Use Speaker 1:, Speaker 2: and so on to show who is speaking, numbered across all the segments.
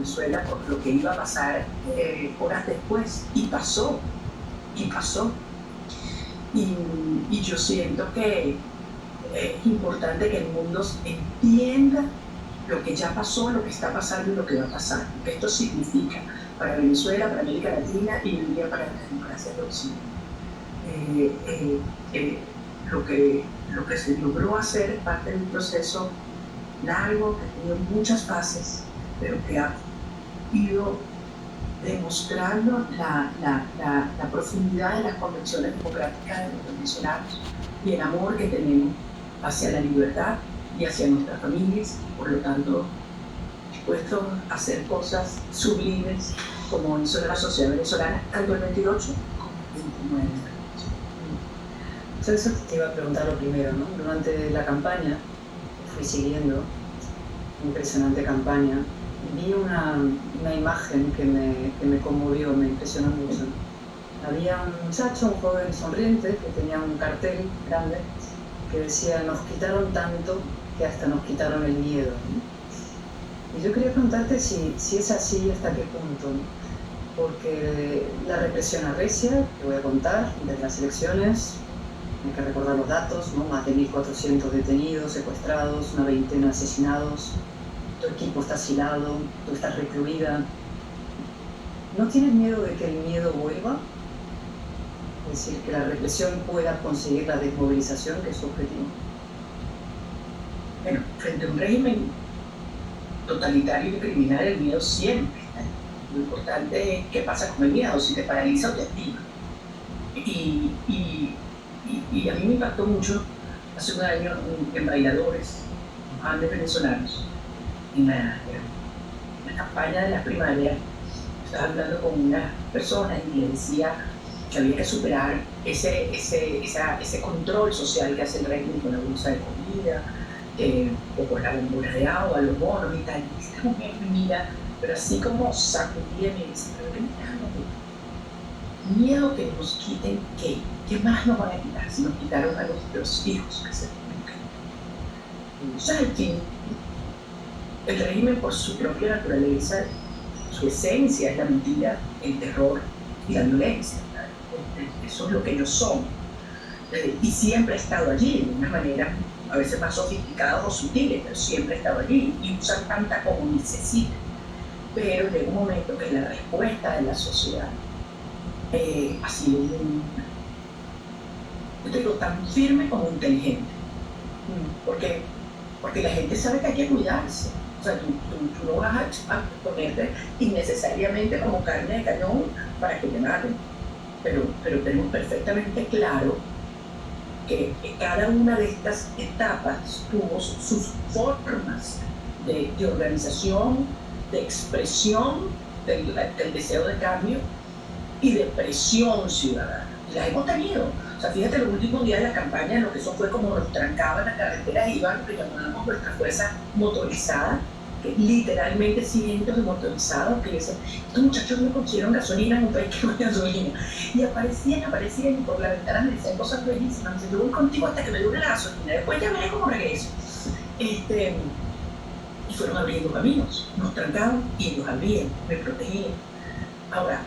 Speaker 1: Venezuela por lo que iba a pasar horas después, y pasó, y pasó. Y yo siento que es importante que el mundo entienda lo que ya pasó, lo que está pasando y lo que va a pasar, lo que esto significa para Venezuela, para América Latina y hoy día para las democracias de Occidente. Lo que se logró hacer es parte de un proceso largo, que ha tenido muchas fases, pero que ha ido demostrando la profundidad de las convicciones democráticas de los venezolanos y el amor que tenemos hacia la libertad y hacia nuestras familias, por lo tanto, dispuestos a hacer cosas sublimes como hizo la sociedad venezolana tanto el 28 como el 29.
Speaker 2: Eso te iba a preguntar lo primero, ¿no? Durante la campaña, fui siguiendo, impresionante campaña, vi una imagen que me conmovió, me impresionó mucho. Había un muchacho, un joven sonriente, que tenía un cartel grande que decía: nos quitaron tanto que hasta nos quitaron el miedo, ¿no? Y yo quería preguntarte si es así, hasta qué punto, ¿no? Porque la represión arrecia, te voy a contar, desde las elecciones, hay que recordar los datos, ¿no? Más de 1.400 detenidos, secuestrados, una veintena asesinados, tu equipo está asilado, tú estás recluida. ¿No tienes miedo de que el miedo vuelva? Es decir, que la represión pueda conseguir la desmovilización, que es su objetivo.
Speaker 1: Bueno, frente a un régimen totalitario y criminal, el miedo siempre está ahí. Lo importante es qué pasa con el miedo, si te paraliza o te activa. Y a mí me impactó mucho hace un año en Bailadores, Andes venezolanos, en la campaña de las primarias. Estaba hablando con una persona y le decía que había que superar ese control social que hace el régimen con la bolsa de comida, o con la bombona de agua, los bonos y tal. Y esta mujer me mira, pero así como sacudía, me dice: pero ¿qué miedo que nos quiten qué? ¿Qué más nos van a quitar si nos quitaron a los hijos que se tienen? O sea, el régimen, por su propia naturaleza, su esencia es la mentira, el terror y la violencia. Eso es lo que ellos son. Y siempre ha estado allí, de una manera a veces más sofisticadas o sutiles, pero siempre ha estado allí y usan tanta como necesitan. Pero llega un momento que la respuesta de la sociedad ha sido yo te digo, tan firme como inteligente. Porque la gente sabe que hay que cuidarse. O sea, tú no vas a ponerte innecesariamente como carne de cañón para que te maten. Pero tenemos perfectamente claro que cada una de estas etapas tuvo sus formas de organización, de expresión del deseo de cambio y de presión ciudadana. Y las hemos tenido. O sea, fíjate, los últimos días de la campaña, lo que eso fue como nos trancaban las carreteras, iban lo que llamábamos nuestra fuerza motorizada, que literalmente cientos de motorizados que dicen: estos muchachos no consiguieron gasolina en un país que no hay gasolina. Y aparecían y por la ventana me decían cosas bellísimas. Me dicen: yo voy contigo hasta que me dure la gasolina, después ya veré cómo regreso. Y fueron abriendo caminos, nos trancaban y los abrían, me protegían. Ahora,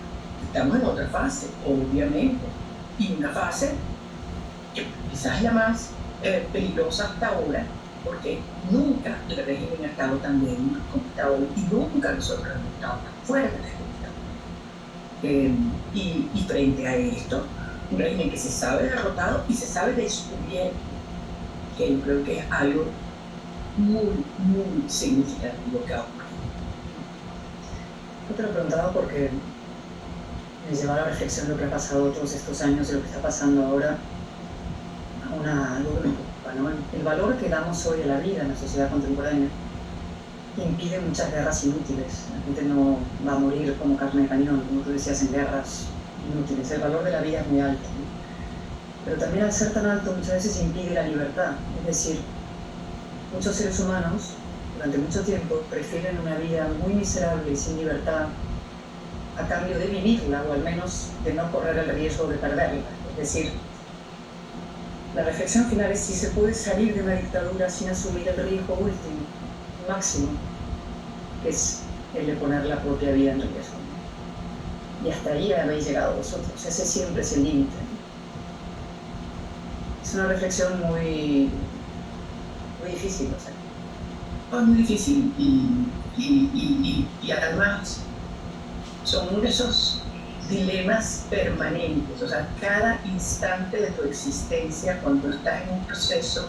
Speaker 1: estamos en otra fase, obviamente, y una fase que quizás es la más peligrosa hasta ahora, porque nunca el régimen ha estado tan débil como está hoy, y nunca nosotros hemos estado tan fuertes como estamos. Y frente a esto, un régimen que se sabe derrotado y se sabe descubierto, que yo creo que es algo muy, muy significativo que ha ocurrido.
Speaker 2: Yo te lo preguntaba porque me lleva a la reflexión lo que ha pasado todos estos años y lo que está pasando ahora a algo que me preocupa, ¿no? El valor que damos hoy a la vida en la sociedad contemporánea impide muchas guerras inútiles. La gente no va a morir como carne de cañón, como tú decías, en guerras inútiles. El valor de la vida es muy alto, ¿no? Pero también, al ser tan alto, muchas veces impide la libertad. Es decir, muchos seres humanos durante mucho tiempo prefieren una vida muy miserable y sin libertad a cambio de vivirla, o al menos de no correr el riesgo de perderla. Es decir, la reflexión final es si se puede salir de una dictadura sin asumir el riesgo último, máximo, que es el de poner la propia vida en riesgo, ¿no? Y hasta ahí habéis llegado vosotros, ese siempre es el límite, ¿no? Es una reflexión muy difícil, o sea.
Speaker 1: Es muy difícil y además son uno de esos dilemas permanentes, o sea, cada instante de tu existencia cuando estás en un proceso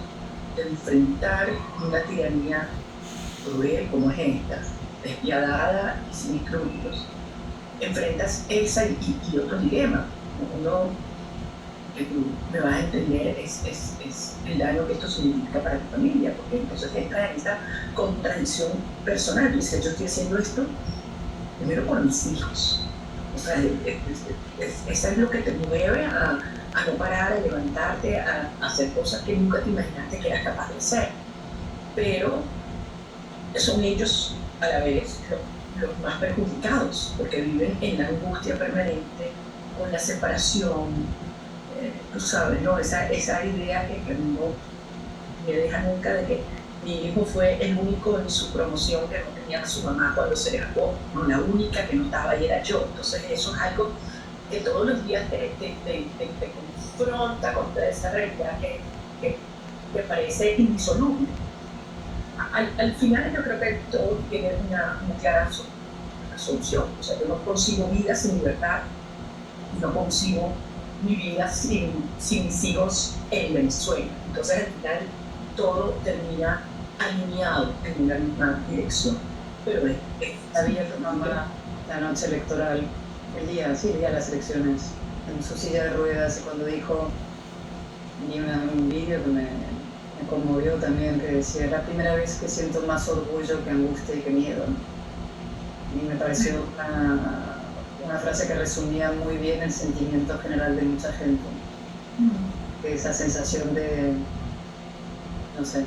Speaker 1: de enfrentar una tiranía cruel como es esta, despiadada y sin escrúpulos, enfrentas esa y otro dilema. Uno que tú me vas a entender es el daño que esto significa para tu familia, porque entonces entra en esta contradicción personal. Dice, yo estoy haciendo esto primero por mis hijos. O sea, eso es lo que te mueve a no parar, a levantarte, a hacer cosas que nunca te imaginaste que eras capaz de hacer. Pero son ellos a la vez los más perjudicados, porque viven en la angustia permanente, con la separación, tú sabes, ¿no? Esa idea que no me deja nunca de que mi hijo fue el único en su promoción que no tenía a su mamá cuando se le escapó, no, la única que no estaba ahí era yo. Entonces eso es algo que todos los días te confronta contra esa realidad que parece indisoluble. Al final yo creo que todo tiene una clara solución. O sea, yo no consigo vida sin libertad, no consigo mi vida sin mis hijos en Venezuela. Entonces al final todo termina alineado en una misma dirección. Pero
Speaker 2: había tu mamá la noche electoral, el día de las elecciones, en su silla de ruedas, y cuando dijo, vi un vídeo que me conmovió también, que decía, es la primera vez que siento más orgullo que angustia y que miedo, ¿no? Y me pareció una frase que resumía muy bien el sentimiento general de mucha gente. Esa sensación de, no sé,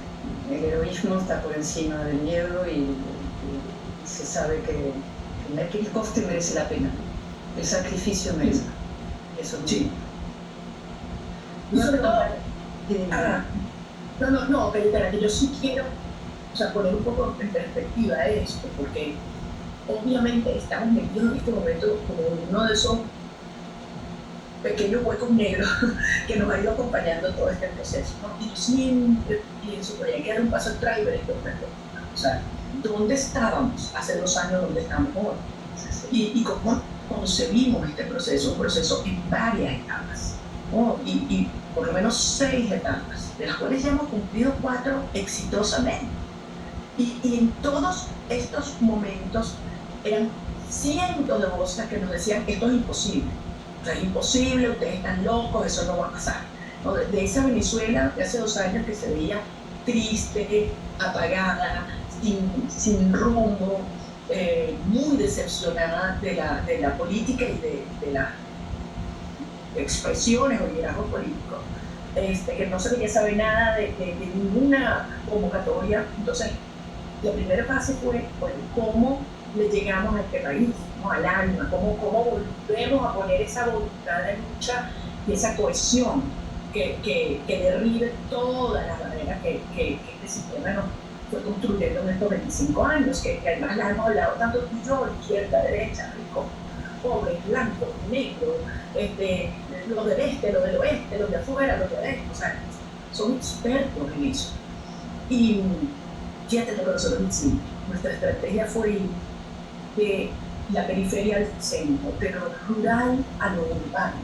Speaker 2: el heroísmo está por encima del miedo y se sabe que el coste merece la pena, el sacrificio merece. Eso
Speaker 1: sí. Y sobre todo, pero yo sí quiero, o sea, poner un poco en perspectiva esto, porque obviamente estamos metidos en este momento como uno de esos pequeños huecos negros que nos ha ido acompañando todo este proceso, ¿no? Y yo siempre pienso que hay que dar un paso atrás y ver esto. O sea, ¿dónde estábamos hace 2 años? ¿Dónde estamos hoy? Y cómo concebimos este proceso, un proceso en varias etapas, ¿no? Y por lo menos 6 etapas, de las cuales ya hemos cumplido 4 exitosamente. Y en todos estos momentos eran cientos de voces que nos decían, esto es imposible. O sea, es imposible, ustedes están locos, eso no va a pasar. ¿No? De esa Venezuela de hace 2 años que se veía triste, apagada, sin rumbo, muy decepcionada de la política y de las expresiones o liderazgo político, que no se quería saber nada de ninguna convocatoria. Entonces, la primera fase fue, bueno, ¿cómo le llegamos a este país, ¿no? Al alma? ¿Cómo volvemos a poner esa voluntad de lucha y esa cohesión que derribe todas las barreras que este sistema nos fue construyendo en estos 25 años, que además las hemos hablado tanto tú y yo, izquierda, derecha, rico, pobre, blanco, negro, los del este, los del oeste, los de afuera, los de adentro, o sea, son expertos en eso. Y fíjate lo que nosotros hicimos. Nuestra estrategia fue ir de la periferia al centro, pero rural a lo urbano,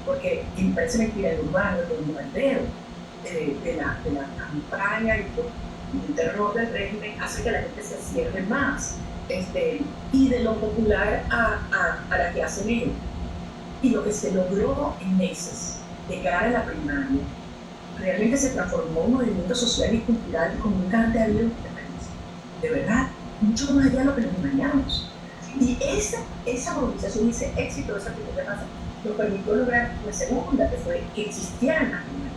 Speaker 1: porque me parece mentira el urbano, el bombardeo de la campaña y el terror del régimen hace que la gente se cierre más, y de lo popular a la que hacen ellos. Y lo que se logró en meses de cara a la primaria realmente se transformó en un movimiento social y cultural como nunca antes había en este país. De verdad, mucho más allá de lo que nos imaginamos. Y esa movilización y ese éxito de esa primera fase nos permitió lograr la segunda, que fue que existieran las primarias.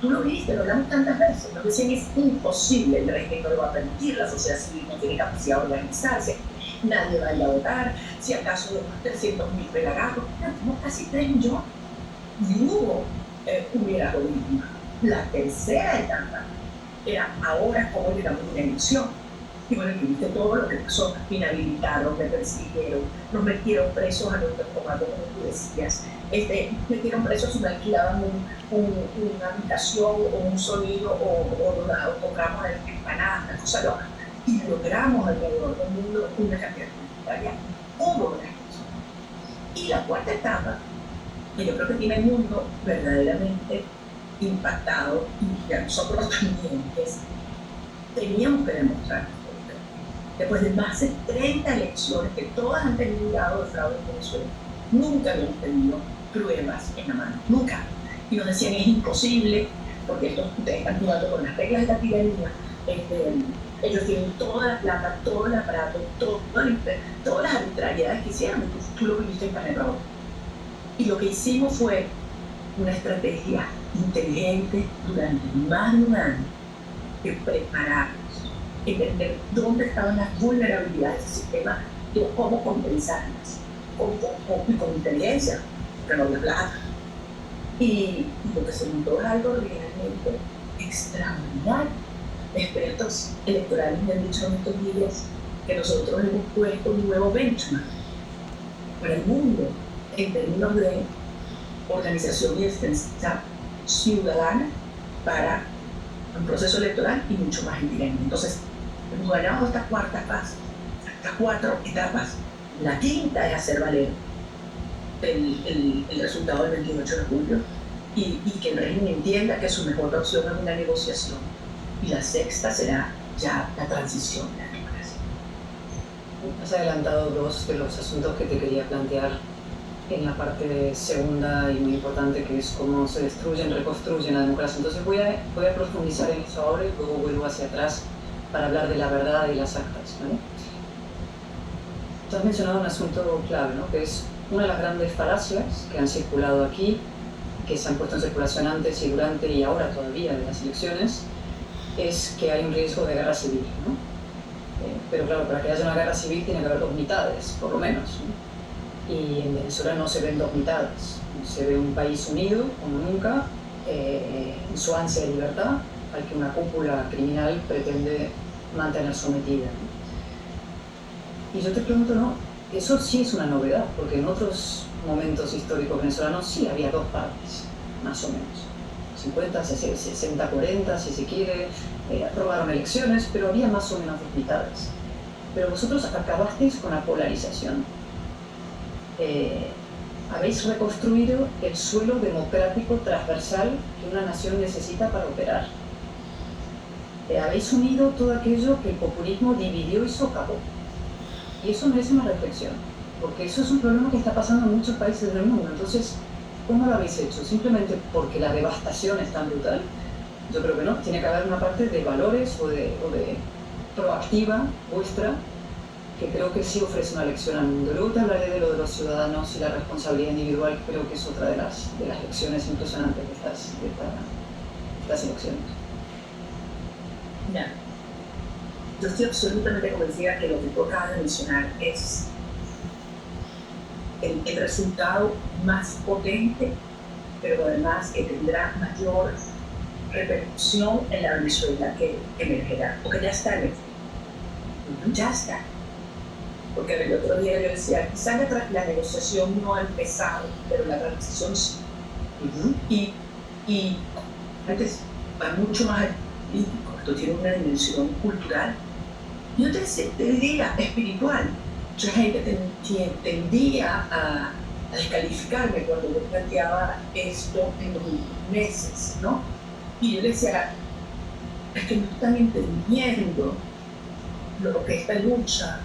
Speaker 1: Tú lo viste, lo hablamos tantas veces, nos decían es imposible, el régimen no lo va a permitir, la sociedad civil no tiene capacidad de organizarse, nadie va a ir a votar, si acaso 300.000 pelagatos, tenemos casi 3 millones. Y hubo un liderazgo víctima. La tercera etapa era ahora cómo llegamos a una elección. Y bueno, y viste todo lo que pasó, me inhabilitaron, me persiguieron, nos metieron presos a nuestro comando, como tú decías. Metieron presos y me alquilaban una habitación o un sonido o tocamos las empanadas, una cosa loca. Y logramos alrededor del mundo una cantidad humanitaria. Hubo una cosa. Y la cuarta etapa, que yo creo que tiene el mundo verdaderamente impactado, y a nosotros también, es teníamos que demostrar, después de más de 30 elecciones que todas han tenido un grado de fraude en Venezuela, nunca habíamos tenido pruebas en la mano, nunca. Y nos decían es imposible, porque ustedes están jugando con las reglas de la tiranía, ellos tienen toda la plata, todo el aparato, todas las arbitrariedades que hicieron, tú lo viviste en carne propia. Y lo que hicimos fue una estrategia inteligente durante más de un año de prepararnos, entender dónde estaban las vulnerabilidades del sistema y cómo compensarlas con inteligencia, pero no de plata. Y lo que se montó es algo realmente extraordinario. Expertos electorales me han dicho en estos días que nosotros hemos puesto un nuevo benchmark para el mundo en términos de organización y defensa ciudadana para un proceso electoral y mucho más en tiranía. Entonces, hemos ganado esta cuarta fase, estas 4 etapas. La quinta es hacer valer el resultado del 28 de julio y que el régimen entienda que su mejor opción es una negociación. Y la sexta será ya la transición de la democracia.
Speaker 2: Has adelantado 2 de los asuntos que te quería plantear en la parte segunda y muy importante, que es cómo se reconstruyen la democracia. Entonces voy a profundizar en eso ahora y luego vuelvo hacia atrás para hablar de la verdad y las actas, ¿vale? Tú has mencionado un asunto clave, ¿no? Que es una de las grandes falacias que han circulado aquí, que se han puesto en circulación antes y durante y ahora todavía de las elecciones, es que hay un riesgo de guerra civil, ¿no? Pero claro, para que haya una guerra civil tiene que haber 2 mitades, por lo menos, ¿no? Y en Venezuela no se ven 2 mitades, se ve un país unido como nunca, en su ansia de libertad, al que una cúpula criminal pretende mantener sometida. Y yo te pregunto, ¿no? Eso sí es una novedad, porque en otros momentos históricos venezolanos sí había 2 partes, más o menos. 50, 60, 40, si se quiere, aprobaron elecciones, pero había más o menos 2 mitades. Pero vosotros acabasteis con la polarización. Habéis reconstruido el suelo democrático transversal que una nación necesita para operar. Habéis unido todo aquello que el populismo dividió y socavó. Y eso merece una reflexión, porque eso es un problema que está pasando en muchos países del mundo. Entonces, ¿cómo lo habéis hecho? ¿Simplemente porque la devastación es tan brutal? Yo creo que no, tiene que haber una parte de valores o de proactiva vuestra, que creo que sí ofrece una lección al mundo. Luego te hablaré de lo de los ciudadanos y la responsabilidad individual, creo que es otra de las lecciones impresionantes de estas elecciones.
Speaker 1: Mira, yo estoy absolutamente convencida que lo que tú acabas de mencionar es el resultado más potente, pero además que tendrá mayor repercusión en la Venezuela que emergerá, porque ya está en ya está. Porque el otro día yo decía, quizás la negociación no ha empezado, pero la transición sí. Y antes va mucho más al político, esto tiene una dimensión cultural. Yo te diría espiritual. Mucha gente tendía a descalificarme cuando yo planteaba esto en los últimos meses, ¿no? Y yo decía, es que no están entendiendo lo que esta lucha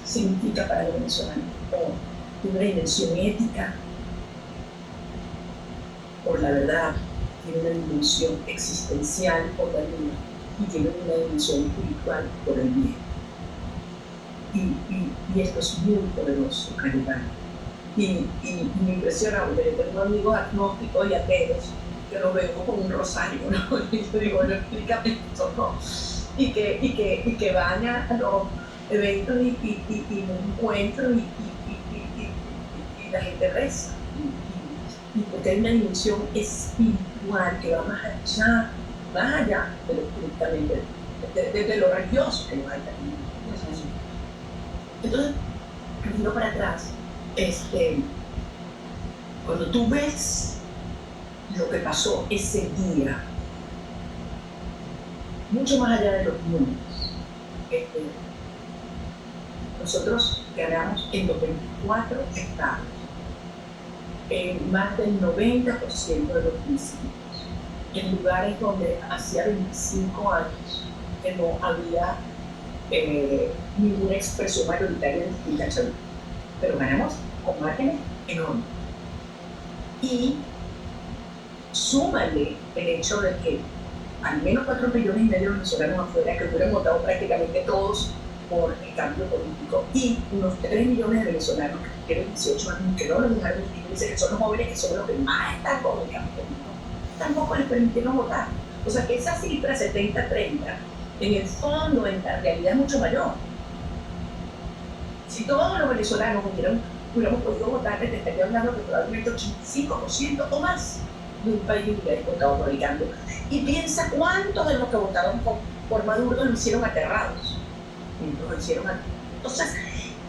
Speaker 1: significa para los venezolanos, tiene una dimensión ética por la verdad, tiene una dimensión existencial por la vida y tiene una dimensión espiritual por el bien. Y esto es muy poderoso, Caridad. Y me impresiona porque tengo amigos agnósticos y ateos que lo veo con un rosario, ¿no? Y yo digo, bueno, explícame esto, ¿no? Y que van a los eventos y los encuentros y la gente reza. Y porque hay una dimensión espiritual que va más allá de lo estrictamente desde lo religioso que nos hay también. Entonces, yendo para atrás, cuando tú ves lo que pasó ese día, mucho más allá de los números, nosotros ganamos en los 24 estados, en más del 90% de los municipios, en lugares donde hacía 25 años que no había ninguna expresión mayoritaria distinta, pero ganamos con márgenes enormes. Y súmale el hecho de que al menos 4,5 millones de venezolanos afuera que hubieran votado prácticamente todos por el cambio político, y unos 3 millones de venezolanos que tienen 18 años que no los dejaron votar, dicen que son los jóvenes que son los que más están con el cambio político, tampoco les permitieron votar. O sea que esa cifra 70-30 en el fondo, en la realidad, es mucho mayor. Si todos los venezolanos hubiéramos podido votar, te estaría hablando que probablemente 85% o más de un país hubiera votado por el cambio. Y piensa cuántos de los que votaron por Maduro lo hicieron aterrados. Entonces,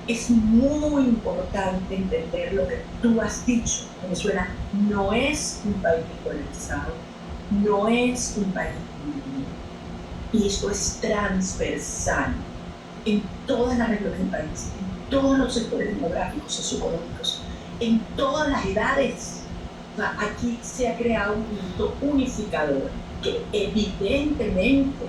Speaker 1: es muy importante entender lo que tú has dicho. Venezuela no es un país polarizado, no es un país dividido. Y esto es transversal en todas las regiones del país, en todos los sectores demográficos, socioeconómicos, en todas las edades. O sea, aquí se ha creado un punto unificador que evidentemente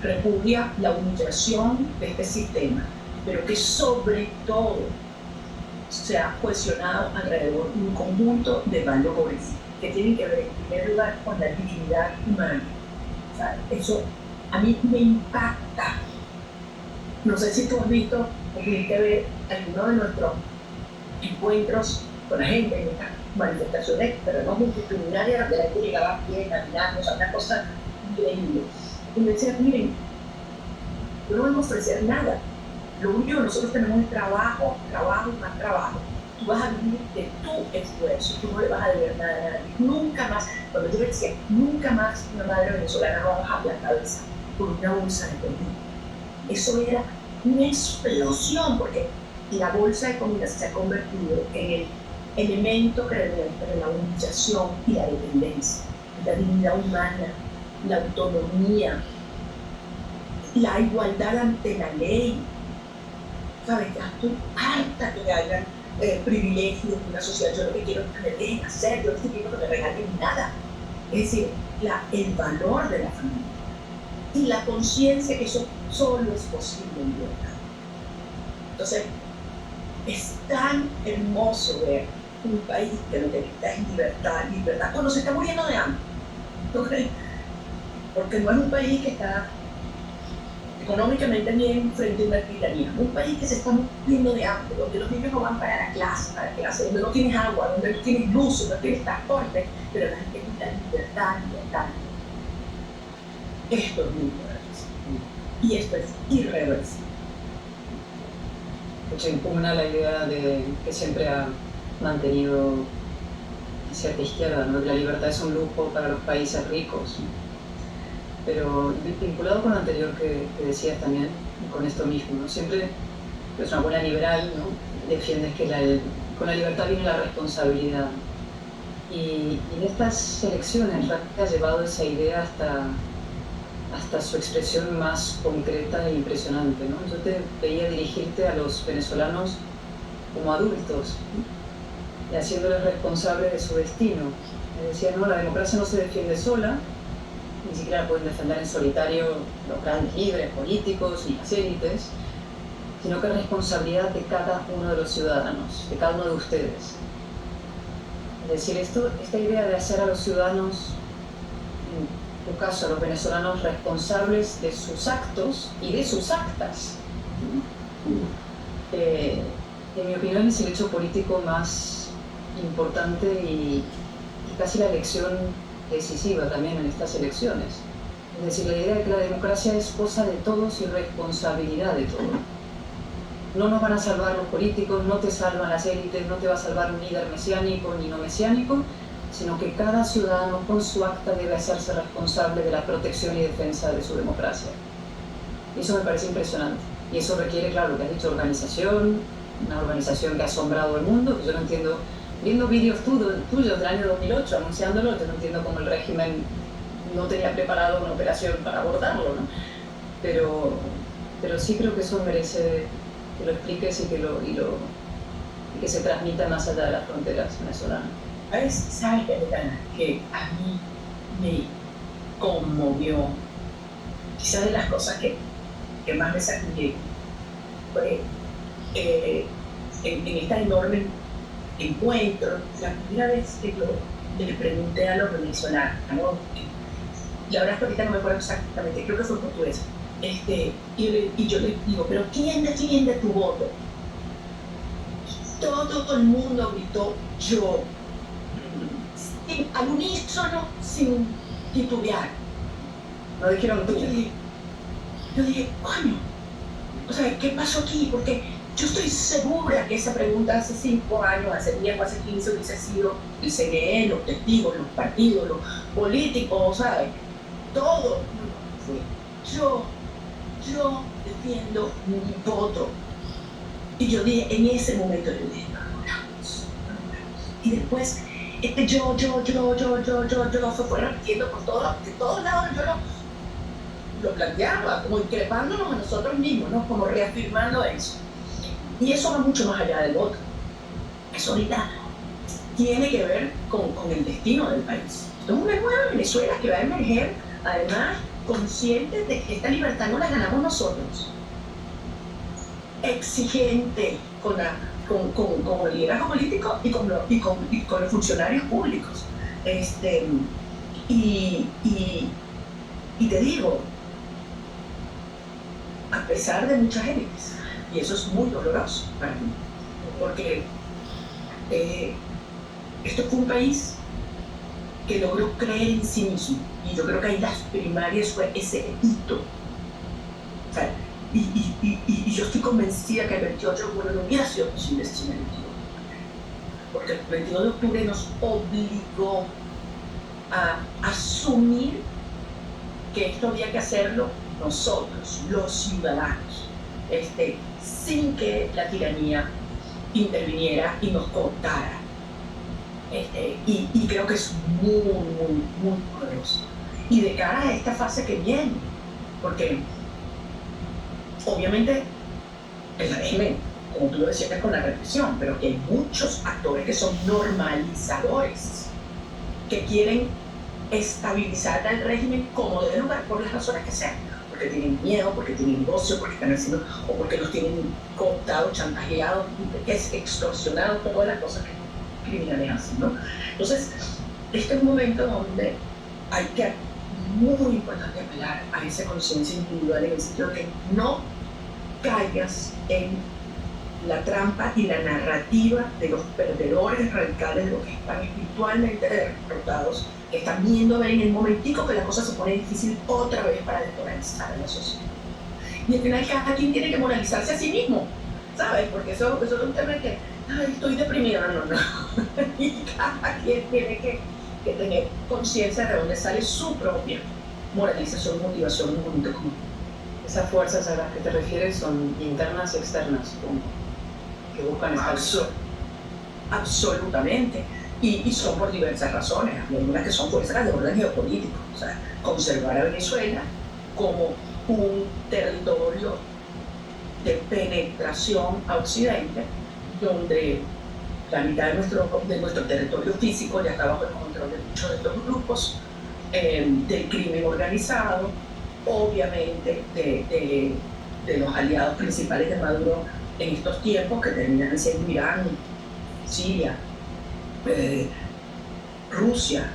Speaker 1: repudia la humillación de este sistema, pero que sobre todo se ha cohesionado alrededor de un conjunto de valores que tienen que ver en primer lugar con la dignidad humana. O sea, eso a mí me impacta. No sé si tú has visto o pudiste ver alguno de nuestros encuentros con la gente en estas manifestaciones, pero no multitudinarias, donde la gente llegaba a pie, caminando, o sea, una cosa increíble. Y me decían, miren, no vamos a ofrecer nada. Lo único que nosotros tenemos es trabajo, trabajo y más trabajo. Tú vas a vivir de tu esfuerzo, tú no le vas a deber nada a nadie. Nunca más, cuando yo decía, nunca más una madre venezolana va a bajar la cabeza por una bolsa de comida. Eso era una explosión, porque la bolsa de comida se ha convertido en el elemento que revierte la humillación y la dependencia, la dignidad humana, la autonomía, la igualdad ante la ley. ¿Sabes? Ya estoy harta que hayan privilegios en una sociedad. Yo lo que quiero es que me dejen hacer, yo no quiero que me regalen nada. Es decir, el valor de la familia y la conciencia que eso solo es posible en libertad. Entonces, es tan hermoso ver un país que lo que necesita es libertad, cuando se está muriendo de hambre. Entonces, porque no es un país que está económicamente bien frente a una tiranía, un país que se está muriendo de hambre, donde los niños no van para la clase, donde no tienes agua, donde no tienes luz, donde no tienes transporte, pero la gente necesita libertad. Esto es muy irreversible. Y esto es irreversible.
Speaker 2: Mucho impugna la idea de que siempre ha mantenido cierta izquierda, ¿no? Que la libertad es un lujo para los países ricos. Pero vinculado con lo anterior que decías también, con esto mismo, ¿no? Siempre es una buena liberal, ¿no? Defiendes que con la libertad viene la responsabilidad. Y en estas elecciones ha llevado esa idea hasta su expresión más concreta e impresionante, ¿no? Yo te veía dirigirte a los venezolanos como adultos, y haciéndoles responsables de su destino. Me decía, no, la democracia no se defiende sola, ni siquiera la pueden defender en solitario los grandes líderes políticos y las élites, sino que es responsabilidad de cada uno de los ciudadanos, de cada uno de ustedes. Es decir, esta idea de hacer a los ciudadanos, en tu caso a los venezolanos, responsables de sus actos y de sus actas, en mi opinión es el hecho político más importante y casi la elección decisiva también en estas elecciones. Es decir, la idea de que la democracia es cosa de todos y responsabilidad de todos. No nos van a salvar los políticos, no te salvan las élites, no te va a salvar un líder mesiánico ni no mesiánico, sino que cada ciudadano con su acta debe hacerse responsable de la protección y defensa de su democracia. Y eso me parece impresionante. Y eso requiere, claro, lo que has dicho, organización, una organización que ha asombrado al mundo, que yo no entiendo, viendo vídeos tuyos del año 2008 anunciándolo, yo no entiendo cómo el régimen no tenía preparado una operación para abordarlo, ¿no? Pero sí creo que eso merece que lo expliques y que se transmita más allá de las fronteras venezolanas.
Speaker 1: ¿Sabes, Gaetana, que a mí me conmovió? Quizás de las cosas que más me sacudieron fue en este enorme encuentro, la primera vez que yo le pregunté a los venezolanos, y ahora ahorita no me acuerdo exactamente, creo que fue en portugués, y yo les digo, pero ¿quién defiende tu voto? Todo el mundo gritó yo, al unísono, sin titubear.
Speaker 2: No dijeron tú.
Speaker 1: Yo dije, coño, o sea, ¿qué pasó aquí? Porque yo estoy segura que esa pregunta hace 5 años, hace 10 o hace 15 hubiese sido el CNE, los testigos, los partidos, los políticos, ¿sabes? Todo. Yo defiendo mi voto. Y yo dije, en ese momento yo dije, vamos. Y después, yo se fue repitiendo por todos lados, yo lo planteaba, como increpándonos a nosotros mismos, ¿no? Como reafirmando eso. Y eso va mucho más allá del voto. Eso ahorita tiene que ver con el destino del país. Esto es una nueva Venezuela que va a emerger, además, conscientes de que esta libertad no la ganamos nosotros. Exigente con el liderazgo político y con los funcionarios públicos. Y te digo, a pesar de muchas élites, y eso es muy doloroso para mí, porque esto fue un país que logró creer en sí mismo, y yo creo que ahí las primarias fue ese hito. O sea, y yo estoy convencida que el 28 de octubre no hubiera sido posible sin el 22 de octubre, porque el 22 de octubre nos obligó a asumir que esto había que hacerlo nosotros, los ciudadanos, sin que la tiranía interviniera y nos cortara. Y creo que es muy poderoso. Y de cara a esta fase que viene, porque obviamente el régimen, como tú lo decías, es con la represión, pero que hay muchos actores que son normalizadores, que quieren estabilizar al régimen como de lugar por las razones que sean, porque tienen miedo, porque tienen negocio, porque están haciendo, o porque los tienen cooptados, chantajeados, extorsionados, todas las cosas que criminales hacen, ¿no? Entonces, este es un momento donde hay que, muy importante, apelar a esa conciencia individual en el sentido de que no caigas en la trampa y la narrativa de los perdedores radicales, de los que están espiritualmente derrotados, que están viendo a ver en el momentico que la cosa se pone difícil otra vez para desmoralizar a la sociedad. Y al final cada quien tiene que moralizarse a sí mismo, ¿sabes? Porque eso es un tema que, ay, estoy deprimida, no. Y cada quien tiene que tener conciencia de dónde sale su propia moralización, motivación, un momento común.
Speaker 2: Esas fuerzas a las que te refieres son internas y externas, que buscan estar...
Speaker 1: Absolutamente. Y son por diversas razones. Hay algunas que son fuerzas de orden geopolítico. O sea, conservar a Venezuela como un territorio de penetración a Occidente, donde la mitad de nuestro territorio físico ya está bajo el control de muchos de estos grupos, del crimen organizado, obviamente de los aliados principales de Maduro en estos tiempos, que terminan siendo Irán, Siria, Rusia,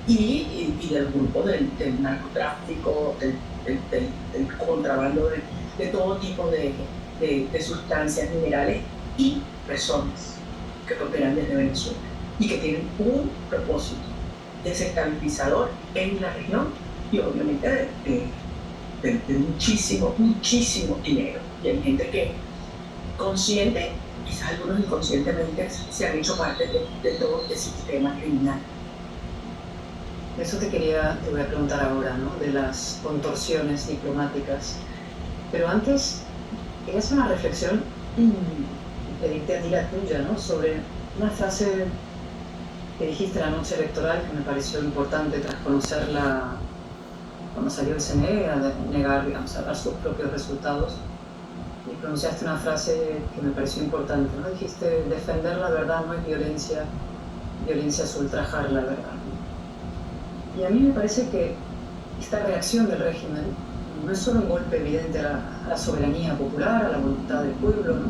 Speaker 1: y del grupo del narcotráfico, del contrabando de todo tipo de sustancias, minerales y personas que operan desde Venezuela y que tienen un propósito desestabilizador en la región y obviamente de muchísimo dinero. Y hay gente que consciente, quizás algunos inconscientemente, se han hecho parte de todo ese sistema criminal.
Speaker 2: Eso te voy a preguntar ahora, ¿no? De las contorsiones diplomáticas Pero antes quería hacer una reflexión y pedirte a ti la tuya, ¿no? Sobre una frase que dijiste la noche electoral que me pareció importante tras conocerla cuando salió el CNE a negar, digamos, a dar sus propios resultados. Y pronunciaste una frase que me pareció importante, ¿no? Dijiste, defender la verdad no es violencia, violencia es ultrajar la verdad. Y a mí me parece que esta reacción del régimen no es solo un golpe evidente a la soberanía popular, a la voluntad del pueblo, ¿no?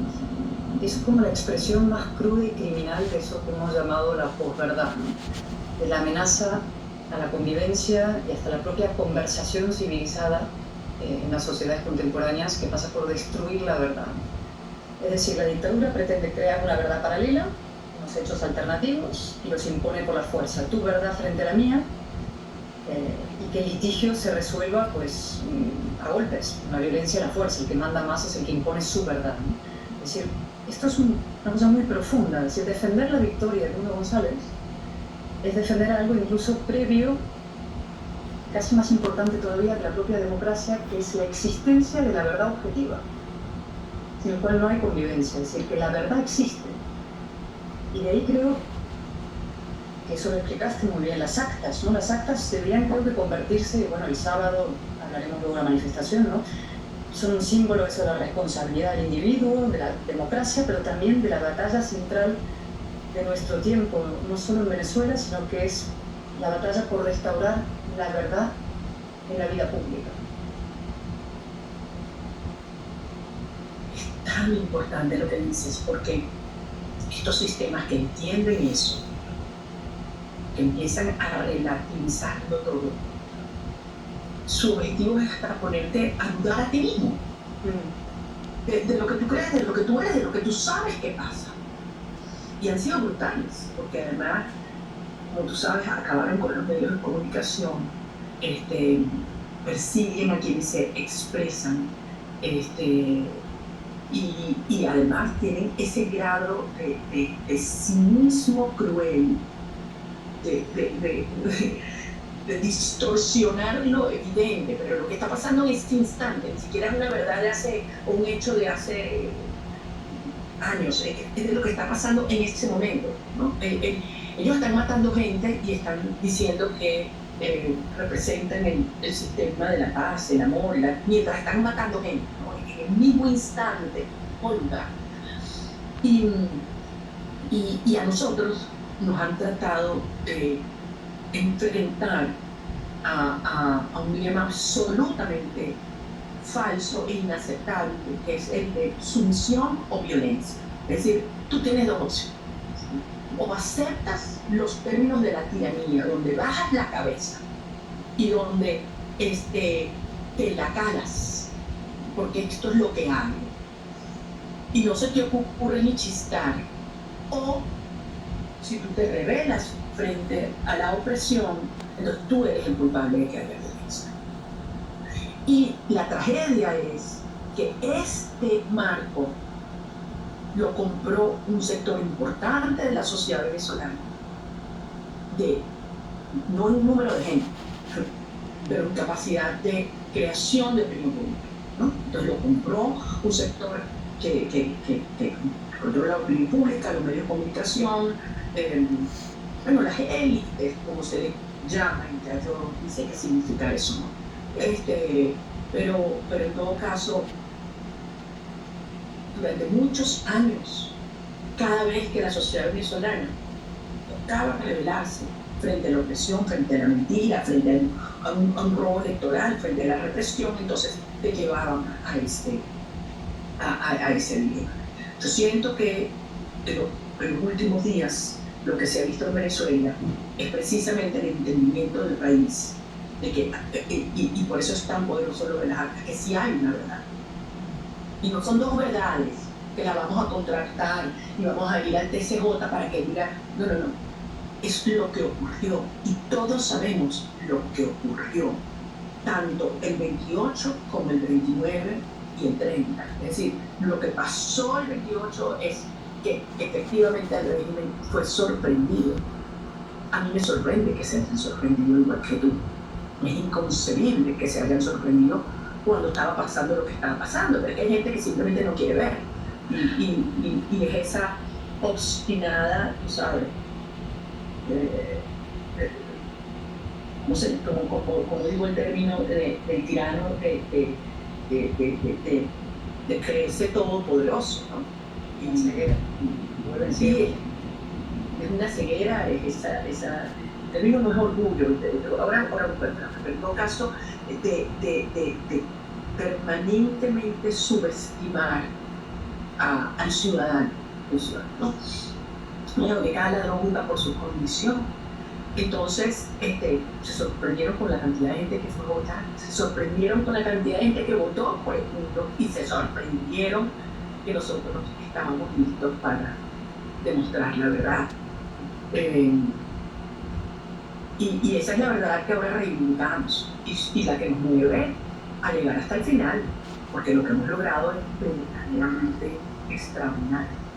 Speaker 2: Es como la expresión más cruda y criminal de eso que hemos llamado la posverdad, ¿no? De la amenaza a la convivencia y hasta la propia conversación civilizada en las sociedades contemporáneas, que pasa por destruir la verdad. Es decir, la dictadura pretende crear una verdad paralela, unos hechos alternativos, y los impone por la fuerza. Tu verdad frente a la mía, y que el litigio se resuelva pues a golpes, la violencia a la fuerza. El que manda más es el que impone su verdad, ¿no? Es decir, esto es una cosa muy profunda. Es decir, defender la victoria de Mundo González es defender algo incluso previo, casi más importante todavía que la propia democracia, que es la existencia de la verdad objetiva, sin el cual no hay convivencia. Es decir, que la verdad existe. Y de ahí creo que eso lo explicaste muy bien, las actas, ¿no? Las actas deberían, creo que, convertirse, bueno, el sábado hablaremos luego de la manifestación, ¿no? Son un símbolo eso de la responsabilidad del individuo, de la democracia, pero también de la batalla central de nuestro tiempo, no solo en Venezuela, sino que es la batalla por restaurar la verdad en la vida pública.
Speaker 1: Es tan importante lo que dices, porque estos sistemas que entienden eso, que empiezan a relativizarlo todo, su objetivo es hasta ponerte a dudar a ti mismo. De lo que tú crees, de lo que tú eres, de lo que tú sabes que pasa. Y han sido brutales, porque además, como tú sabes, acabaron con los medios de comunicación, persiguen a quienes se expresan, y además tienen ese grado de cinismo cruel, de distorsionar lo evidente, pero lo que está pasando en este instante, ni siquiera es una verdad de hace, o un hecho de hace años, es de lo que está pasando en este momento, ¿no? Ellos están matando gente y están diciendo que representan el sistema de la paz, el amor, mientras están matando gente, ¿no? En el mismo instante, Olga. Y a nosotros nos han tratado de enfrentar a un dilema absolutamente falso e inaceptable, que es el de sumisión o violencia. Es decir, tú tienes dos opciones. O aceptas los términos de la tiranía, donde bajas la cabeza y donde te la calas, porque esto es lo que hay, y no se te ocurre ni chistar. O si tú te rebelas frente a la opresión, entonces tú eres el culpable de que haya violencia. Y la tragedia es que este marco lo compró un sector importante de la sociedad venezolana, no un número de gente, pero en capacidad de creación de opinión pública, ¿no? Entonces lo compró un sector que controla la opinión pública, los medios de comunicación, bueno, las élites, como se les llama, ya yo no sé qué significa eso, ¿no? Pero en todo caso, durante muchos años, cada vez que la sociedad venezolana tocaba rebelarse frente a la opresión, frente a la mentira, frente a un robo electoral, frente a la represión, entonces te llevaban a ese dilema. Yo siento que en los últimos días lo que se ha visto en Venezuela es precisamente el entendimiento del país, de que, y por eso es tan poderoso lo de las actas, que sí hay una verdad. Y no son dos verdades que la vamos a contractar y vamos a ir al TCJ para que diga, no. Es lo que ocurrió y todos sabemos lo que ocurrió, tanto el 28 como el 29 y el 30. Es decir, lo que pasó el 28 es que efectivamente el régimen fue sorprendido. A mí me sorprende que se hayan sorprendido igual que tú. Es inconcebible que se hayan sorprendido cuando estaba pasando lo que estaba pasando, pero es que hay gente que simplemente no quiere ver. Y es esa obstinada, tú sabes, no sé, como digo el término del tirano de creerse todopoderoso, ¿no?
Speaker 2: La ceguera. Vuelven ciegos.
Speaker 1: Es una ceguera, es esa el término no es orgullo, ahora pero en todo caso, de permanentemente subestimar al ciudadano, ¿no? Bueno, que cada ladrón juzga por su condición. Entonces, se sorprendieron con la cantidad de gente que fue a votar, se sorprendieron con la cantidad de gente que votó por el mundo y se sorprendieron que nosotros estábamos listos para demostrar la verdad. Y esa es la verdad que ahora reivindicamos y la que nos mueve a llegar hasta el final, porque lo que hemos logrado es verdaderamente extraordinario.